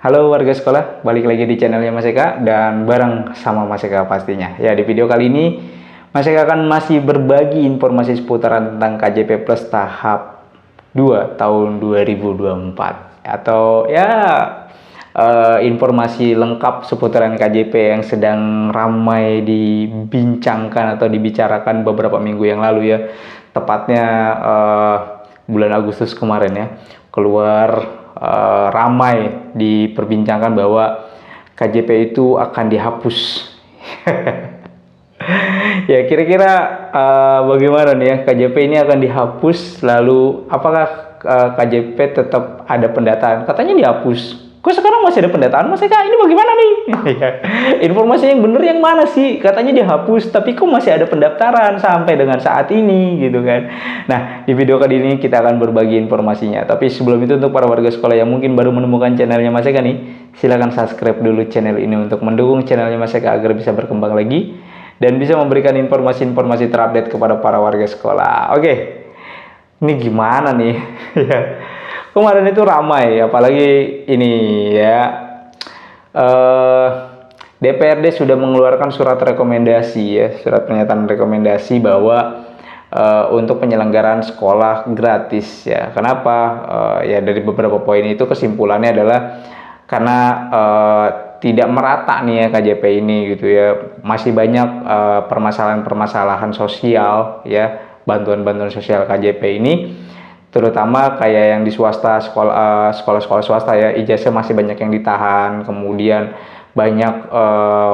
Halo warga sekolah, balik lagi di channelnya Mas Eka dan bareng sama Mas Eka pastinya. Ya, di video kali ini Mas Eka akan masih berbagi informasi seputaran tentang KJP Plus tahap 2 tahun 2024 atau ya informasi lengkap seputaran KJP yang sedang ramai dibincangkan atau dibicarakan beberapa minggu yang lalu ya. Tepatnya bulan Agustus kemarin ya, keluar ramai diperbincangkan bahwa KJP itu akan dihapus. Ya, kira-kira bagaimana nih ya, KJP ini akan dihapus, lalu apakah KJP tetap ada pendataan? Katanya dihapus. Kok sekarang masih ada pendataan, Mas Eka? Ini bagaimana nih? Informasi yang bener yang mana sih? Katanya dihapus, tapi kok masih ada pendaftaran sampai dengan saat ini gitu kan. Nah, di video kali ini kita akan berbagi informasinya. Tapi sebelum itu, untuk para warga sekolah yang mungkin baru menemukan channelnya Mas Eka nih, silahkan subscribe dulu channel ini untuk mendukung channelnya Mas Eka agar bisa berkembang lagi dan bisa memberikan informasi-informasi terupdate kepada para warga sekolah. Oke, ini gimana nih? Kemarin itu ramai, apalagi ini ya, DPRD sudah mengeluarkan surat rekomendasi ya, surat pernyataan rekomendasi bahwa untuk penyelenggaraan sekolah gratis ya. Kenapa? Ya dari beberapa poin itu kesimpulannya adalah karena tidak merata nih ya KJP ini gitu ya, masih banyak permasalahan-permasalahan sosial ya, bantuan-bantuan sosial KJP ini, terutama kayak yang di swasta, sekolah-sekolah swasta ya, ijazah masih banyak yang ditahan, kemudian banyak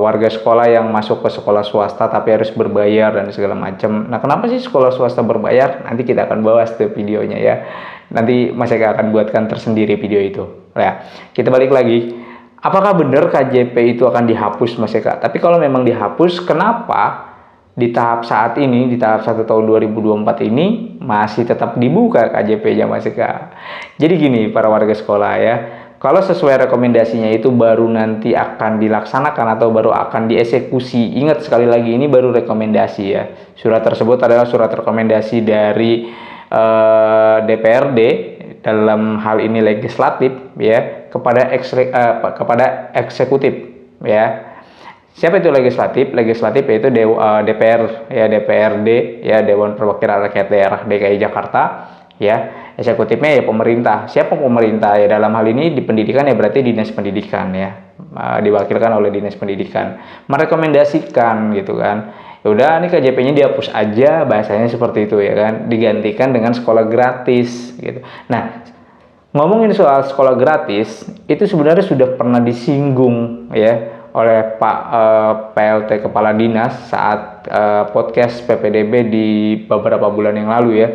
warga sekolah yang masuk ke sekolah swasta tapi harus berbayar dan segala macam. Nah, kenapa sih sekolah swasta berbayar? Nanti kita akan bahas tuh videonya ya. Nanti Mas Eka akan buatkan tersendiri video itu. Ya, kita balik lagi. Apakah benar KJP itu akan dihapus, Mas Eka? Tapi kalau memang dihapus, kenapa di tahap saat ini, di tahap 1 tahun 2024 ini masih tetap dibuka KJP-nya, Mas Eka? Jadi gini para warga sekolah ya, kalau sesuai rekomendasinya itu baru nanti akan dilaksanakan atau baru akan dieksekusi. Ingat sekali lagi, ini baru rekomendasi ya. Surat tersebut adalah surat rekomendasi dari DPRD dalam hal ini legislatif ya, kepada eksekutif ya. Siapa itu legislatif? Legislatif yaitu DPR ya, DPRD ya, Dewan Perwakilan Rakyat Daerah DKI Jakarta ya. Eksekutifnya ya pemerintah. Siapa pemerintah? Ya dalam hal ini di pendidikan ya berarti Dinas Pendidikan ya. Diwakilkan oleh Dinas Pendidikan. Merekomendasikan gitu kan. Ya udah, ini KJP-nya dihapus aja, bahasanya seperti itu ya kan. Digantikan dengan sekolah gratis gitu. Nah, ngomongin soal sekolah gratis, itu sebenarnya sudah pernah disinggung ya oleh Pak PLT Kepala Dinas saat podcast PPDB di beberapa bulan yang lalu ya.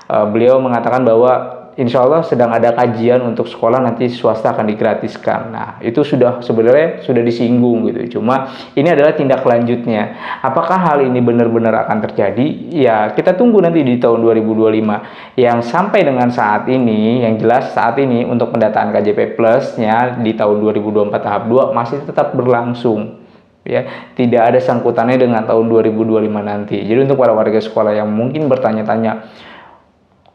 Beliau mengatakan bahwa insya Allah sedang ada kajian untuk sekolah nanti swasta akan digratiskan. Nah, itu sebenarnya sudah disinggung gitu. Cuma ini adalah tindak lanjutnya. Apakah hal ini benar-benar akan terjadi? Ya, kita tunggu nanti di tahun 2025. Yang sampai dengan saat ini, yang jelas saat ini untuk pendataan KJP Plus-nya di tahun 2024 tahap 2 masih tetap berlangsung. Ya, tidak ada sangkutannya dengan tahun 2025 nanti. Jadi untuk para warga sekolah yang mungkin bertanya-tanya,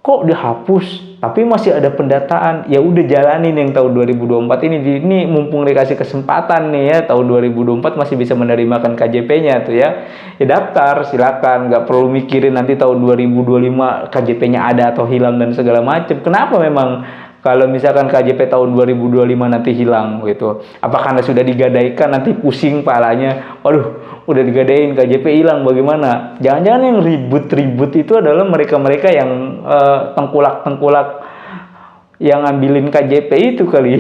kok dihapus tapi masih ada pendataan, ya udah jalanin yang tahun 2024 ini mumpung dikasih kesempatan nih ya, tahun 2024 masih bisa menerimakan KJP-nya tuh ya. Ya daftar silakan, nggak perlu mikirin nanti tahun 2025 KJP-nya ada atau hilang dan segala macam. Kenapa memang kalau misalkan KJP tahun 2025 nanti hilang gitu, apakah Anda sudah digadaikan nanti pusing palanya, waduh udah digadain KJP hilang bagaimana? Jangan-jangan yang ribut-ribut itu adalah mereka-mereka yang tengkulak-tengkulak yang ngambilin KJP itu kali.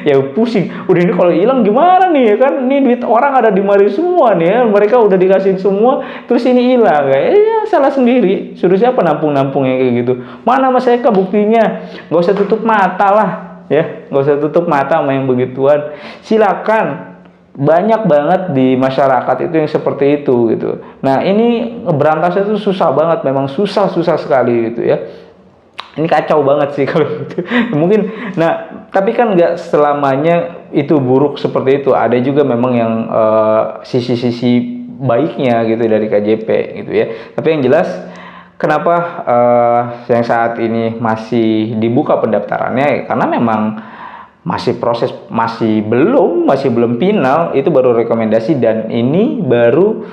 Ya pusing, udah ini kalau hilang gimana nih ya kan, ini duit orang ada di mari semua nih ya, mereka udah dikasih semua terus ini hilang ya salah sendiri, suruh siapa nampung-nampung yang kayak gitu. Mana Mas Eka buktinya? Gak usah tutup mata lah ya, gak usah tutup mata sama yang begituan. Silakan, banyak banget di masyarakat itu yang seperti itu gitu. Nah, ini berantasnya itu susah banget, memang susah sekali gitu ya. Ini kacau banget sih kalau gitu. Mungkin, nah tapi kan nggak selamanya itu buruk seperti itu. Ada juga memang yang sisi-sisi baiknya gitu dari KJP gitu ya. Tapi yang jelas, kenapa yang saat ini masih dibuka pendaftarannya? Karena memang masih belum final, itu baru rekomendasi, dan ini baru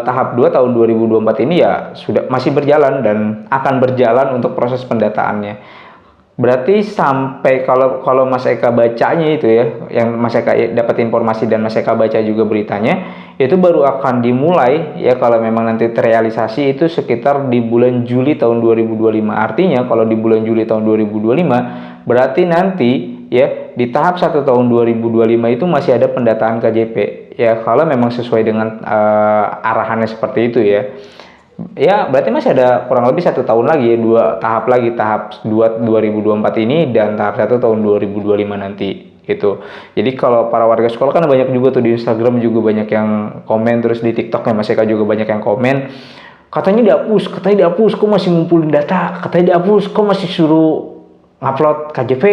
tahap 2 tahun 2024 ini ya sudah masih berjalan dan akan berjalan untuk proses pendataannya. Berarti sampai kalau Mas Eka bacanya itu ya, yang Mas Eka dapat informasi dan Mas Eka baca juga beritanya, itu baru akan dimulai ya kalau memang nanti terrealisasi itu sekitar di bulan Juli tahun 2025. Artinya kalau di bulan Juli tahun 2025 berarti nanti ya di tahap 1 tahun 2025 itu masih ada pendataan KJP ya, kalau memang sesuai dengan arahannya seperti itu ya. Ya berarti masih ada kurang lebih 1 tahun lagi ya, 2 tahap lagi, tahap 2 2024 ini dan tahap 1 tahun 2025 nanti gitu. Jadi kalau para warga sekolah kan banyak juga tuh di Instagram juga banyak yang komen, terus di TikToknya Mas Eka juga banyak yang komen, katanya dihapus, kok masih ngumpulin data, katanya dihapus, kok masih suruh ngupload KJP,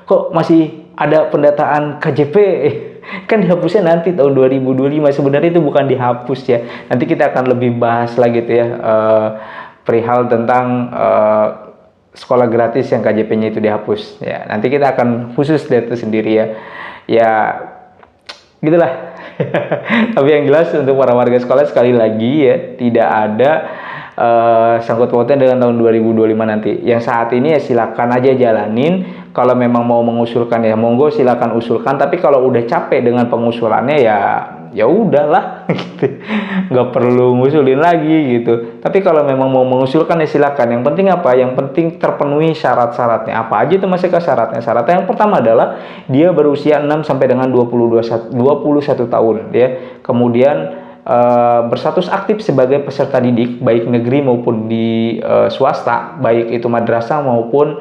kok masih ada pendataan KJP. Kan dihapusnya nanti tahun 2025. Sebenarnya itu bukan dihapus ya, nanti kita akan lebih bahas lagi tuh ya perihal tentang sekolah gratis yang KJP-nya itu dihapus ya, nanti kita akan khusus lihat itu sendiri ya gitulah. Tapi yang jelas untuk para warga sekolah sekali lagi ya, tidak ada sangkut pautnya dengan tahun 2025 nanti. Yang saat ini ya silakan aja jalanin. Kalau memang mau mengusulkan ya monggo silakan usulkan. Tapi kalau udah capek dengan pengusulannya ya udahlah, gitu. Nggak perlu ngusulin lagi gitu. Tapi kalau memang mau mengusulkan ya silakan. Yang penting apa? Yang penting terpenuhi syarat-syaratnya. Apa aja itu Mas Eka syaratnya? Syaratnya yang pertama adalah dia berusia 6 sampai dengan 21 tahun ya. Kemudian berstatus aktif sebagai peserta didik baik negeri maupun di swasta, baik itu madrasah maupun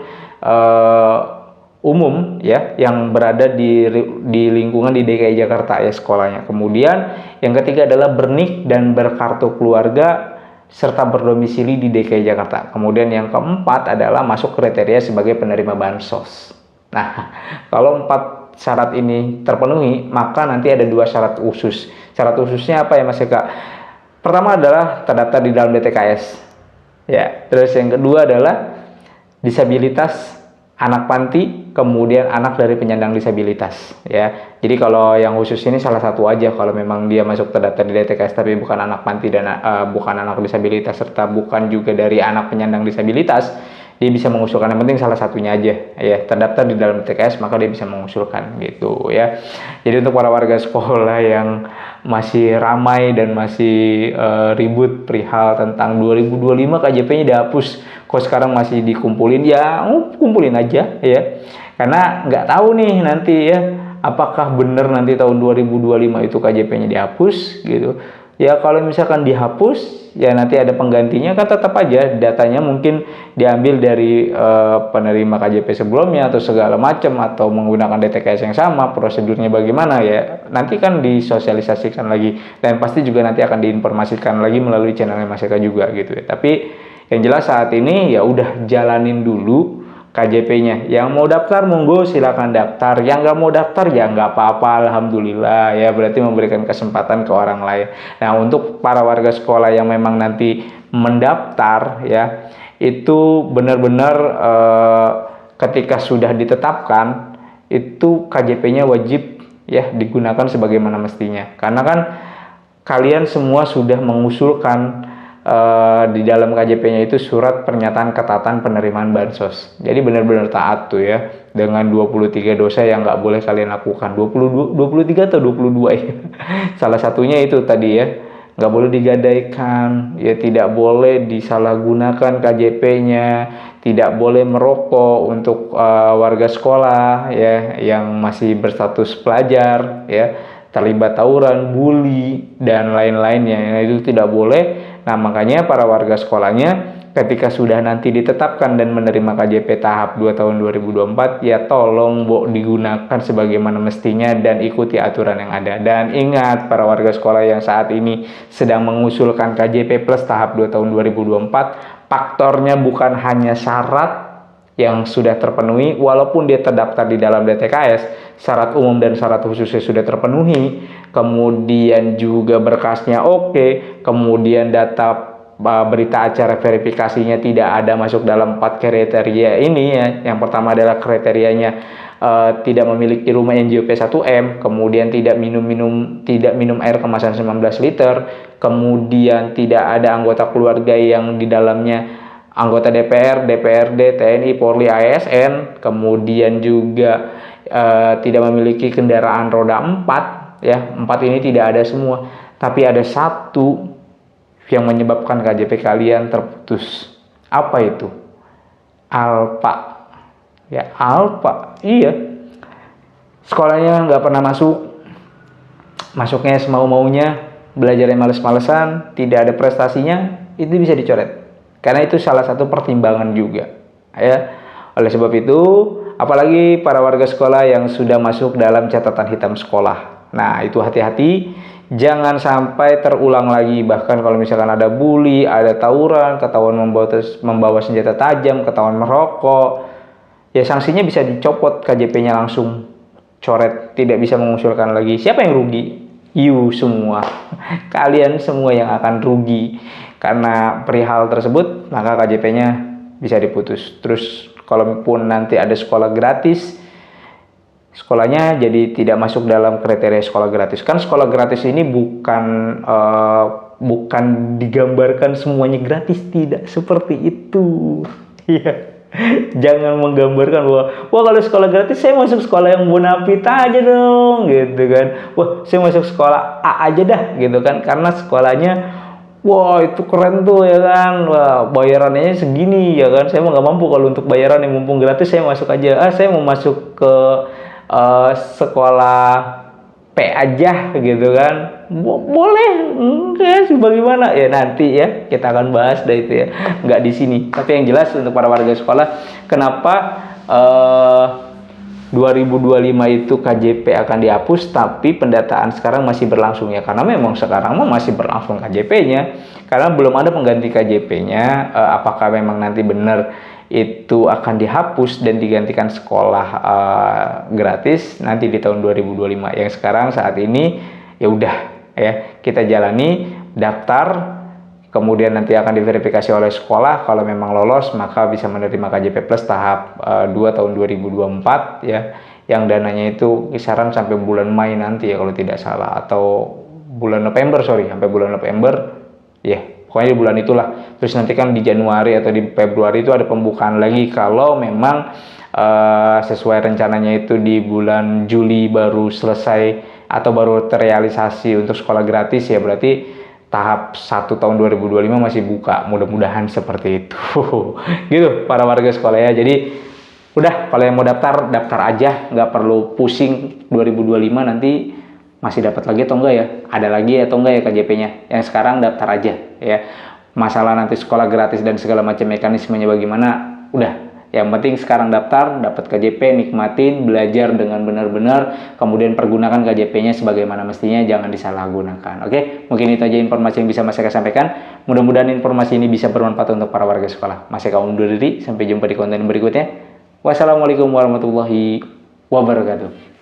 umum ya, yang berada di lingkungan di DKI Jakarta ya sekolahnya. Kemudian yang ketiga adalah bernik dan berkartu keluarga serta berdomisili di DKI Jakarta. Kemudian yang keempat adalah masuk kriteria sebagai penerima bansos. Nah, kalau 4 syarat ini terpenuhi, maka nanti ada 2 syarat khusus. Syarat khususnya apa ya Mas Eka? Pertama adalah terdaftar di dalam DTKS. Ya, terus yang kedua adalah disabilitas, anak panti, kemudian anak dari penyandang disabilitas. Ya, jadi kalau yang khusus ini salah satu aja kalau memang dia masuk terdaftar di DTKS tapi bukan anak panti dan bukan anak disabilitas serta bukan juga dari anak penyandang disabilitas, dia bisa mengusulkan. Yang penting salah satunya aja ya terdaftar di dalam TKS, maka dia bisa mengusulkan gitu ya. Jadi untuk para warga sekolah yang masih ramai dan masih ribut perihal tentang 2025 KJP-nya dihapus, kok sekarang masih dikumpulin, ya kumpulin aja ya, karena nggak tahu nih nanti ya apakah benar nanti tahun 2025 itu KJP-nya dihapus gitu. Ya kalau misalkan dihapus ya nanti ada penggantinya, kan tetap aja datanya mungkin diambil dari penerima KJP sebelumnya atau segala macam, atau menggunakan DTKS yang sama, prosedurnya bagaimana ya nanti kan disosialisasikan lagi dan pasti juga nanti akan diinformasikan lagi melalui channelnya Mas Eka juga gitu ya. Tapi yang jelas saat ini ya udah jalanin dulu KJP-nya. Yang mau daftar monggo silakan daftar, yang nggak mau daftar ya nggak apa-apa, alhamdulillah ya, berarti memberikan kesempatan ke orang lain. Nah untuk para warga sekolah yang memang nanti mendaftar ya, itu benar-benar ketika sudah ditetapkan itu KJP-nya wajib ya digunakan sebagaimana mestinya, karena kan kalian semua sudah mengusulkan di dalam KJP-nya itu surat pernyataan ketaatan penerimaan bansos. Jadi benar-benar taat tuh ya dengan 23 dosa yang nggak boleh kalian lakukan. 23 atau 22 ya. Salah satunya itu tadi ya, nggak boleh digadaikan, ya tidak boleh disalahgunakan KJP-nya, tidak boleh merokok untuk warga sekolah ya yang masih berstatus pelajar ya, terlibat tawuran, bully dan lain-lainnya, itu tidak boleh. Nah makanya para warga sekolahnya ketika sudah nanti ditetapkan dan menerima KJP tahap 2 tahun 2024 ya tolong digunakan sebagaimana mestinya dan ikuti aturan yang ada. Dan ingat para warga sekolah yang saat ini sedang mengusulkan KJP plus tahap 2 tahun 2024, faktornya bukan hanya syarat yang sudah terpenuhi, walaupun dia terdaftar di dalam DTKS, syarat umum dan syarat khususnya sudah terpenuhi, kemudian juga berkasnya oke, kemudian data berita acara verifikasinya tidak ada masuk dalam 4 kriteria ini ya. Yang pertama adalah kriterianya tidak memiliki rumah NJOP 1M, kemudian tidak minum air kemasan 19 liter, kemudian tidak ada anggota keluarga yang di dalamnya anggota DPR, DPRD, TNI, Polri, ASN, kemudian juga tidak memiliki kendaraan roda 4, ya, 4 ini tidak ada semua, tapi ada satu yang menyebabkan KJP kalian terputus. Apa itu? Alpa. Ya, Alpa. Iya. Sekolahnya nggak pernah masuknya semau-maunya, belajarnya males-malesan, tidak ada prestasinya, itu bisa dicoret. Karena itu salah satu pertimbangan juga, ya. Oleh sebab itu, apalagi para warga sekolah yang sudah masuk dalam catatan hitam sekolah. Nah, itu hati-hati, jangan sampai terulang lagi. Bahkan kalau misalkan ada bully, ada tawuran, ketahuan membawa senjata tajam, ketahuan merokok, ya sanksinya bisa dicopot, KJP-nya langsung coret, tidak bisa mengusulkan lagi. Siapa yang rugi? You semua. Kalian semua yang akan rugi karena perihal tersebut, maka KJP-nya bisa diputus. Terus kalaupun nanti ada sekolah gratis, sekolahnya jadi tidak masuk dalam kriteria sekolah gratis. Kan sekolah gratis ini bukan digambarkan semuanya gratis, tidak seperti itu. Iya. Jangan menggambarkan bahwa wah kalau sekolah gratis saya masuk sekolah yang bonafit aja dong, gitu kan. Wah, saya masuk sekolah A aja dah, gitu kan. Karena sekolahnya wah itu keren tuh, ya kan. Wah, bayarannya segini, ya kan. Saya mah nggak mampu kalau untuk bayaran, yang mumpung gratis saya masuk aja. Saya mau masuk ke sekolah P aja, gitu kan. Boleh, enggak sih, bagaimana ya, nanti ya kita akan bahas dah itu ya, nggak di sini. Tapi yang jelas untuk para warga sekolah, kenapa 2025 itu KJP akan dihapus tapi pendataan sekarang masih berlangsung, ya karena memang sekarang masih berlangsung KJP-nya, karena belum ada pengganti KJP-nya. Apakah memang nanti benar itu akan dihapus dan digantikan sekolah gratis nanti di tahun 2025. Yang sekarang saat ini ya udah, ya kita jalani, daftar, kemudian nanti akan diverifikasi oleh sekolah. Kalau memang lolos maka bisa menerima KJP Plus tahap 2 tahun 2024, ya, yang dananya itu kisaran sampai bulan Mei nanti ya kalau tidak salah, atau bulan November, sampai bulan November, ya pokoknya di bulan itulah. Terus nanti kan di Januari atau di Februari itu ada pembukaan lagi. Kalau memang sesuai rencananya itu di bulan Juli baru selesai atau baru terrealisasi untuk sekolah gratis, ya berarti tahap 1 tahun 2025 masih buka. Mudah-mudahan seperti itu. Gitu para warga sekolah ya. Jadi udah, kalau yang mau daftar aja, nggak perlu pusing 2025 nanti masih dapat lagi atau enggak ya, ada lagi atau enggak ya KJP-nya. Yang sekarang daftar aja ya. Masalah nanti sekolah gratis dan segala macam mekanismenya bagaimana, udah, yang penting sekarang daftar, dapat KJP, nikmatin, belajar dengan benar-benar, kemudian pergunakan KJP-nya sebagaimana mestinya, jangan disalahgunakan. Oke, mungkin itu aja informasi yang bisa Mas Eka sampaikan. Mudah-mudahan informasi ini bisa bermanfaat untuk para warga sekolah. Mas Eka undur diri, sampai jumpa di konten berikutnya. Wassalamualaikum warahmatullahi wabarakatuh.